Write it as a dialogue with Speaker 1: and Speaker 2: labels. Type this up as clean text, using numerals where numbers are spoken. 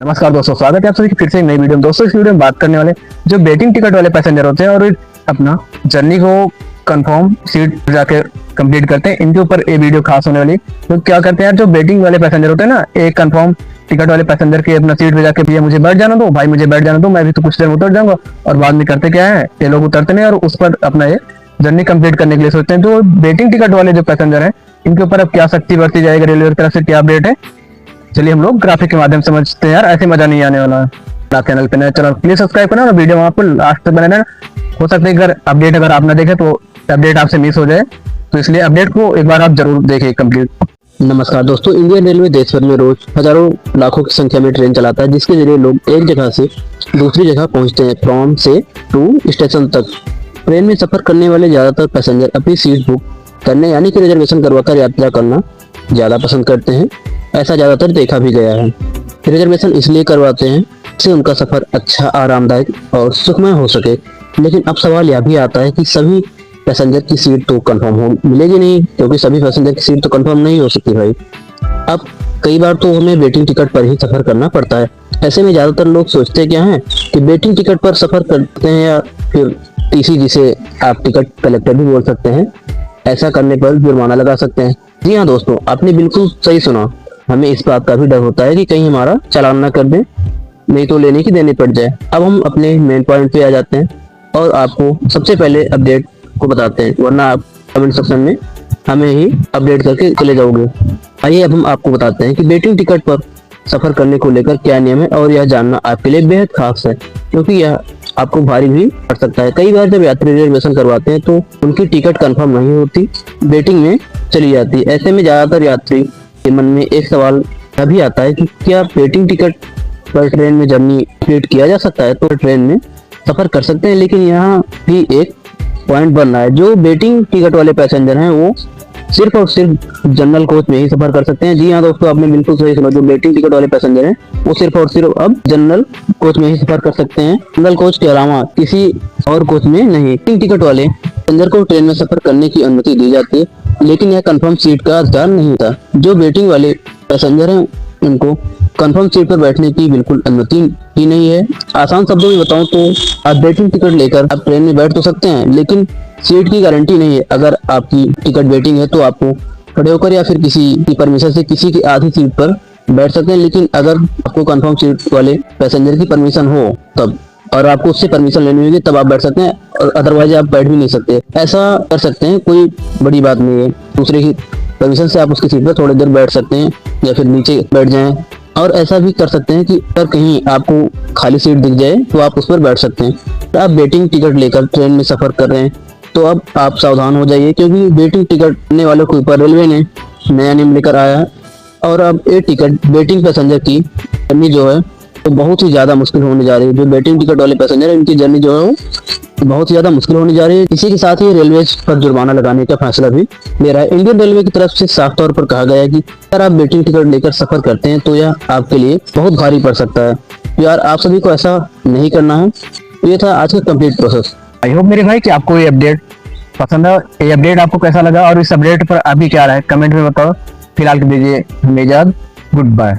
Speaker 1: नमस्कार दोस्तों, स्वागत है आप सभी की फिर से एक नई वीडियो में। दोस्तों इस वीडियो में बात करने वाले जो वेटिंग टिकट वाले पैसेंजर होते हैं और अपना जर्नी को कंफर्म सीट जाके कंप्लीट करते हैं, इनके ऊपर ये वीडियो खास होने वाली। तो क्या करते हैं जो वेटिंग वाले पैसेंजर होते हैं ना, एक कंफर्म टिकट वाले पैसेंजर के अपना सीट पे जाके भैया मुझे बैठ जाना दो, भाई मुझे बैठ जाना दो, मैं भी तो कुछ देर में उतर जाऊंगा। और बाद में करते क्या है, ये लोग उतरते नहीं और उस पर अपना ये जर्नी कंप्लीट करने के लिए सोचते हैं। तो वेटिंग टिकट वाले जो पैसेंजर हैं इनके ऊपर अब क्या सख्ती बरती जाएगी, रेलवे की तरफ से क्या अपडेट है, चलिए हम लोग ग्राफिक के माध्यम से समझते हैं। यार ऐसे मजा नहीं आने वाला है। चैनल पे नए चैनल प्लीज सब्सक्राइब करना और वीडियो आपको लास्ट तक बनाना। हो सकता है अगर अपडेट अगर आप ना देखें तो अपडेट आपसे मिस हो जाए, तो इसलिए अपडेट को एक बार आप जरूर देखें कंप्लीट।
Speaker 2: नमस्कार दोस्तों, इंडियन रेलवे देश भर में रोज हजारों लाखों की संख्या में ट्रेन चलाता है, जिसके जरिए लोग एक जगह से दूसरी जगह पहुंचते हैं, फ्रॉम से टू स्टेशन तक। ट्रेन में सफर करने वाले ज्यादातर पैसेंजर अपनी सीट बुक करने यानी कि रिजर्वेशन करवाकर यात्रा करना ज्यादा पसंद करते हैं। ऐसा ज्यादातर देखा भी गया है। रिजर्वेशन इसलिए करवाते हैं जिससे उनका सफर अच्छा, आरामदायक और सुखमय हो सके। लेकिन अब सवाल यह भी आता है कि सभी पैसेंजर की सीट तो कंफर्म हो मिलेगी नहीं, क्योंकि सभी पैसेंजर की सीट तो कंफर्म नहीं हो सकती भाई। अब कई बार तो हमें वेटिंग टिकट पर ही सफर करना पड़ता है। ऐसे में ज्यादातर लोग सोचते क्या हैं कि वेटिंग टिकट पर सफर करते हैं, या फिर टीसी जिसे आप टिकट कलेक्टर भी बोल सकते हैं, ऐसा करने पर जुर्माना लगा सकते हैं। जी हाँ दोस्तों, आपने बिल्कुल सही सुना। हमें इस बात का भी डर होता है कि कहीं हमारा चालान ना कर दें, नहीं तो लेने की देनी पड़ जाए। अब हम अपने मेन पॉइंट पे आ जाते हैं और आपको सबसे पहले अपडेट को बताते हैं, वरना आप कमेंट सेक्शन में हमें ही अपडेट करके चले जाओगे। आइए अब हम आपको बताते हैं कि वेटिंग टिकट पर सफर करने को लेकर क्या नियम है, और यह जानना आपके लिए बेहद खास है, क्योंकि यह आपको भारी भी पड़ सकता है। कई बार जब यात्री रिजर्वेशन करवाते हैं तो उनकी टिकट कंफर्म नहीं होती, वेटिंग में चली जाती है। ऐसे में ज्यादातर यात्री के मन में एक सवाल अभी आता है कि क्या वेटिंग टिकट पर ट्रेन में जर्नी कंप्लीट किया जा सकता है, तो ट्रेन में सफर कर सकते हैं। लेकिन यहाँ भी एक पॉइंट बन रहा है, जो वेटिंग टिकट वाले पैसेंजर हैं वो सिर्फ और सिर्फ जनरल कोच में ही सफर कर सकते हैं। जी हाँ दोस्तों, आपने बिल्कुल सही सुना। जो वेटिंग टिकट वाले पैसेंजर हैं वो सिर्फ और सिर्फ अब जनरल कोच में ही सफर कर सकते हैं, जनरल कोच के अलावा किसी और कोच में नहीं। वेटिंग टिकट वाले पैसेंजर को ट्रेन में सफर करने की अनुमति दी जाती है, लेकिन यह कंफर्म सीट का अधिकार नहीं होता। जो वेटिंग वाले पैसेंजर हैं उनको कंफर्म सीट पर बैठने की बिल्कुल अनुमति ही नहीं है। आसान शब्दों में बताऊं तो आप वेटिंग टिकट लेकर आप ट्रेन में बैठ तो सकते हैं, लेकिन सीट की गारंटी नहीं है। अगर आपकी टिकट वेटिंग है तो आपको खड़े होकर या फिर किसी की परमिशन से किसी की आधी सीट पर बैठ सकते हैं। लेकिन अगर आपको कंफर्म सीट वाले पैसेंजर की परमिशन हो तब, और आपको उससे परमिशन लेनी होगी तब आप बैठ सकते हैं, और अदरवाइज आप बैठ भी नहीं सकते। ऐसा कर सकते हैं, कोई बड़ी बात नहीं है। दूसरे की परमिशन से आप उसकी सीट पर थोड़ी देर बैठ सकते हैं या फिर नीचे बैठ जाएं। और ऐसा भी कर सकते हैं कि अगर कहीं आपको खाली सीट दिख जाए तो आप उस पर बैठ सकते हैं। तो आप वेटिंग टिकट लेकर ट्रेन में सफर कर रहे हैं तो अब आप सावधान हो जाइए, क्योंकि वेटिंग टिकट लेने वालों के ऊपर रेलवे ने नया नियम लेकर आया है। और अब ये टिकट वेटिंग पैसेंजर की जर्नी जो है तो बहुत ही ज्यादा मुश्किल होने जा रही है। जो वेटिंग टिकट वाले पैसेंजर है उनकी जर्नी जो है वो बहुत ही ज्यादा मुश्किल होने जा रही है। इसी के साथ ही रेलवे पर जुर्माना लगाने का फैसला भी ले रहा है। इंडियन रेलवे की तरफ से साफ तौर पर कहा गया है कि अगर आप वेटिंग टिकट लेकर सफर करते हैं तो यह आपके लिए बहुत भारी पड़ सकता है। यार आप सभी को ऐसा नहीं करना है। ये था आज का कंप्लीट प्रोसेस।
Speaker 1: आई होप मेरे भाई कि आपको ये अपडेट पसंद है। ये अपडेट आपको कैसा लगा और इस अपडेट पर अभी क्या रहा है कमेंट में बताओ। फिलहाल के दीजिए हमें इजाजत, गुड बाय।